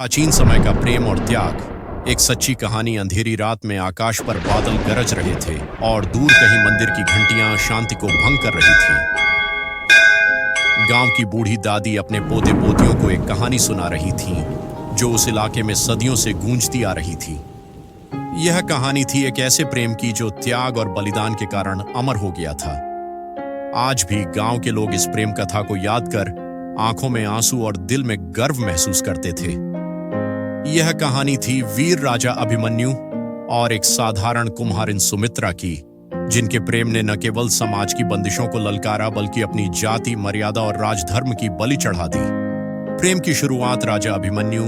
प्राचीन समय का प्रेम और त्याग। एक सच्ची कहानी। अंधेरी रात में आकाश पर बादल गरज रहे थे और दूर कहीं मंदिर की घंटियां शांति को भंग कर रही थीं। गांव की बूढ़ी दादी अपने पोते पोतियों को एक कहानी सुना रही थीं, जो उस इलाके में सदियों से गूंजती आ रही थी। यह कहानी थी एक ऐसे प्रेम की जो त्याग और बलिदान के कारण अमर हो गया था। आज भी गांव के लोग इस प्रेम कथा को याद कर आंखों में आंसू और दिल में गर्व महसूस करते थे। यह कहानी थी वीर राजा अभिमन्यु और एक साधारण कुम्हारिन सुमित्रा की, जिनके प्रेम ने न केवल समाज की बंदिशों को ललकारा बल्कि अपनी जाति, मर्यादा और राजधर्म की बलि चढ़ा दी। प्रेम की शुरुआत राजा अभिमन्यु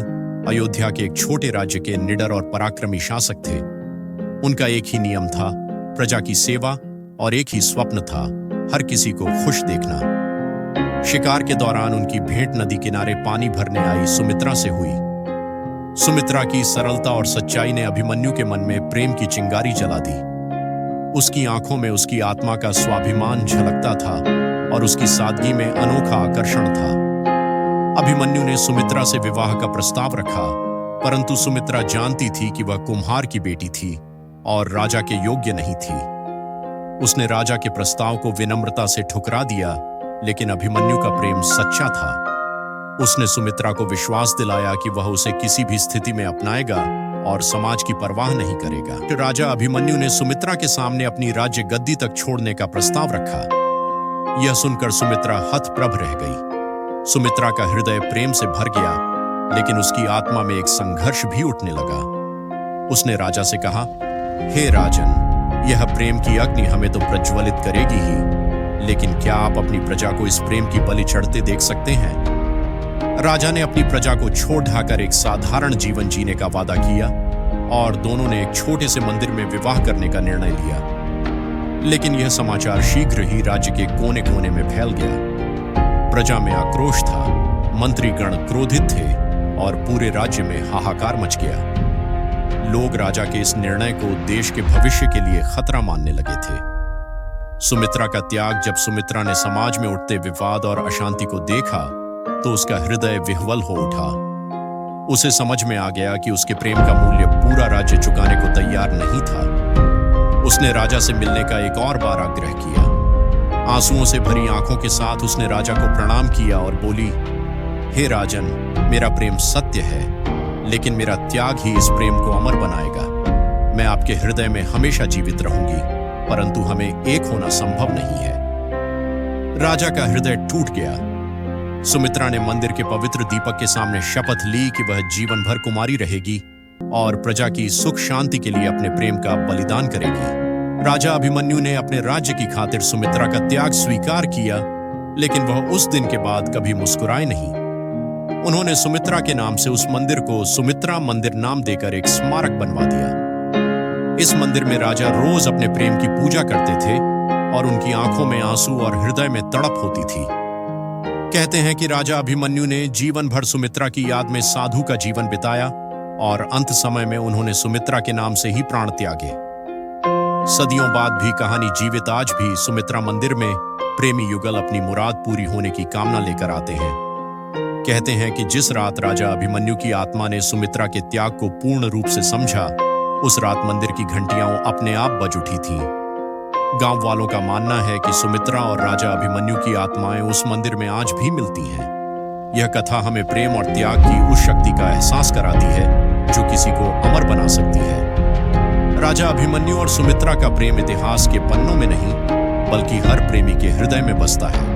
अयोध्या के एक छोटे राज्य के निडर और पराक्रमी शासक थे। उनका एक ही नियम था, प्रजा की सेवा, और एक ही स्वप्न था, हर किसी को खुश देखना। शिकार के दौरान उनकी भेंट नदी किनारे पानी भरने आई सुमित्रा से हुई। सुमित्रा की सरलता और सच्चाई ने अभिमन्यु के मन में प्रेम की चिंगारी जला दी। उसकी आंखों में उसकी आत्मा का स्वाभिमान झलकता था और उसकी सादगी में अनोखा आकर्षण था। अभिमन्यु ने सुमित्रा से विवाह का प्रस्ताव रखा, परंतु सुमित्रा जानती थी कि वह कुम्हार की बेटी थी और राजा के योग्य नहीं थी। उसने राजा के प्रस्ताव को विनम्रता से ठुकरा दिया, लेकिन अभिमन्यु का प्रेम सच्चा था। उसने सुमित्रा को विश्वास दिलाया कि वह उसे किसी भी स्थिति में अपनाएगा और समाज की परवाह नहीं करेगा। राजा अभिमन्यु ने सुमित्रा के सामने अपनी राज्य गद्दी तक छोड़ने का प्रस्ताव रखा। यह सुनकर सुमित्रा हतप्रभ रह गई। सुमित्रा का हृदय प्रेम से भर गया, लेकिन उसकी आत्मा में एक संघर्ष भी उठने लगा। उसने राजा से कहा, हे राजन, यह प्रेम की अग्नि हमें तो प्रज्वलित करेगी ही, लेकिन क्या आप अपनी प्रजा को इस प्रेम की बलि चढ़ते देख सकते हैं? राजा ने अपनी प्रजा को छोड़ ढाकर एक साधारण जीवन जीने का वादा किया और दोनों ने एक छोटे से मंदिर में विवाह करने का निर्णय लिया। लेकिन यह समाचार शीघ्र ही राज्य के कोने कोने में फैल गया। प्रजा में आक्रोश था, मंत्रीगण क्रोधित थे और पूरे राज्य में हाहाकार मच गया। लोग राजा के इस निर्णय को देश के भविष्य के लिए खतरा मानने लगे थे। सुमित्रा का त्याग। जब सुमित्रा ने समाज में उठते विवाद और अशांति को देखा तो उसका हृदय विह्वल हो उठा। उसे समझ में आ गया कि उसके प्रेम का मूल्य पूरा राज्य चुकाने को तैयार नहीं था। उसने राजा से मिलने का एक और बार आग्रह किया। आंसुओं से भरी आंखों के साथ उसने राजा को प्रणाम किया और बोली, हे राजन, मेरा प्रेम सत्य है, लेकिन मेरा त्याग ही इस प्रेम को अमर बनाएगा। मैं आपके हृदय में हमेशा जीवित रहूंगी, परंतु हमें एक होना संभव नहीं है। राजा का हृदय टूट गया। सुमित्रा ने मंदिर के पवित्र दीपक के सामने शपथ ली कि वह जीवन भर कुमारी रहेगी और प्रजा की सुख शांति के लिए अपने प्रेम का बलिदान करेगी। राजा अभिमन्यु ने अपने राज्य की खातिर सुमित्रा का त्याग स्वीकार किया, लेकिन वह उस दिन के बाद कभी मुस्कुराए नहीं। उन्होंने सुमित्रा के नाम से उस मंदिर को सुमित्रा मंदिर नाम देकर एक स्मारक बनवा दिया। इस मंदिर में राजा रोज अपने प्रेम की पूजा करते थे और उनकी आंखों में आंसू और हृदय में तड़प होती थी। कहते हैं कि राजा अभिमन्यु ने जीवन भर सुमित्रा की याद में साधु का जीवन बिताया और अंत समय में उन्होंने सुमित्रा के नाम से ही प्राण त्यागे। सदियों बाद भी कहानी जीवित। आज भी सुमित्रा मंदिर में प्रेमी युगल अपनी मुराद पूरी होने की कामना लेकर आते हैं। कहते हैं कि जिस रात राजा अभिमन्यु की आत्मा ने सुमित्रा के त्याग को पूर्ण रूप से समझा, उस रात मंदिर की घंटियां अपने आप बज उठी थीं। गांव वालों का मानना है कि सुमित्रा और राजा अभिमन्यु की आत्माएं उस मंदिर में आज भी मिलती हैं। यह कथा हमें प्रेम और त्याग की उस शक्ति का एहसास कराती है जो किसी को अमर बना सकती है। राजा अभिमन्यु और सुमित्रा का प्रेम इतिहास के पन्नों में नहीं, बल्कि हर प्रेमी के हृदय में बसता है।